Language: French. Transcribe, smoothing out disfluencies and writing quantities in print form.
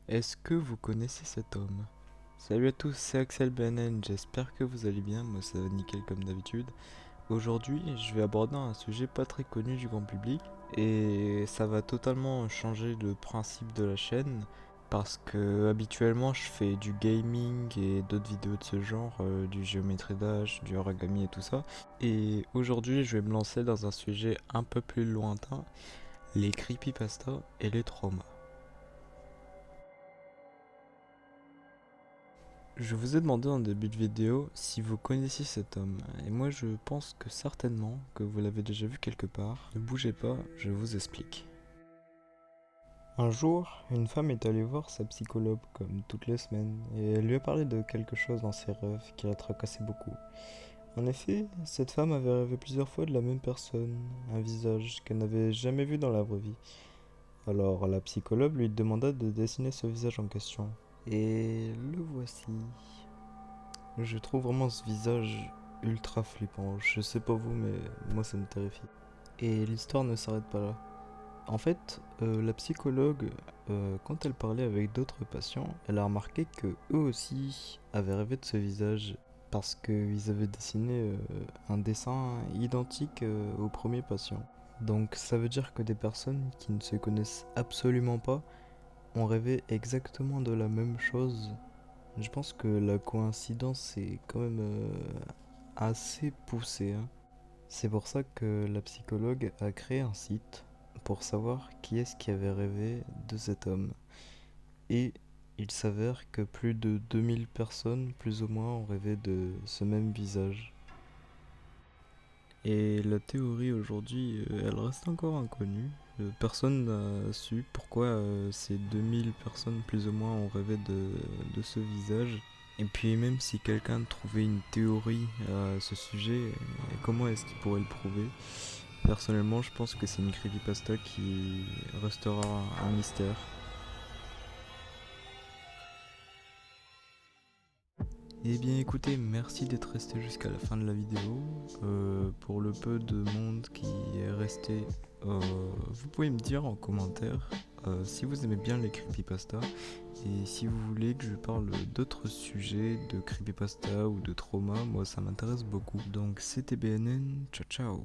Est-ce que vous connaissez cet homme? Salut à tous, c'est Axel BNN, j'espère que vous allez bien, moi ça va nickel comme d'habitude. Aujourd'hui, je vais aborder un sujet pas très connu du grand public et ça va totalement changer le principe de la chaîne parce que habituellement je fais du gaming et d'autres vidéos de ce genre, du géométrie dash, du origami et tout ça. Et aujourd'hui, je vais me lancer dans un sujet un peu plus lointain, les creepypastas et les traumas. Je vous ai demandé en début de vidéo si vous connaissiez cet homme, et moi je pense que certainement que vous l'avez déjà vu quelque part. Ne bougez pas, je vous explique. Un jour, une femme est allée voir sa psychologue comme toutes les semaines, et elle lui a parlé de quelque chose dans ses rêves qui la tracassait beaucoup. En effet, cette femme avait rêvé plusieurs fois de la même personne, un visage qu'elle n'avait jamais vu dans la vraie vie. Alors la psychologue lui demanda de dessiner ce visage en question. Et le voici. Je trouve vraiment ce visage ultra flippant. Je sais pas vous, mais moi ça me terrifie. Et l'histoire ne s'arrête pas là. En fait, la psychologue, quand elle parlait avec d'autres patients, elle a remarqué que eux aussi avaient rêvé de ce visage parce qu'ils avaient dessiné un dessin identique au premier patient. Donc ça veut dire que des personnes qui ne se connaissent absolument pas ont rêvé exactement de la même chose. Je pense que la coïncidence est quand même assez poussée, hein. C'est pour ça que la psychologue a créé un site pour savoir qui est-ce qui avait rêvé de cet homme. Et il s'avère que plus de 2000 personnes, plus ou moins, ont rêvé de ce même visage. Et la théorie aujourd'hui, elle reste encore inconnue. Personne n'a su pourquoi ces 2000 personnes plus ou moins ont rêvé de ce visage. Et puis même si quelqu'un trouvait une théorie à ce sujet, comment est-ce qu'il pourrait le prouver? Personnellement, je pense que c'est une creepypasta qui restera un mystère. Eh bien écoutez, merci d'être resté jusqu'à la fin de la vidéo. Pour le peu de monde qui est resté, vous pouvez me dire en commentaire si vous aimez bien les creepypasta et si vous voulez que je parle d'autres sujets de creepypasta ou de trauma, moi ça m'intéresse beaucoup. Donc c'était BNN, ciao ciao.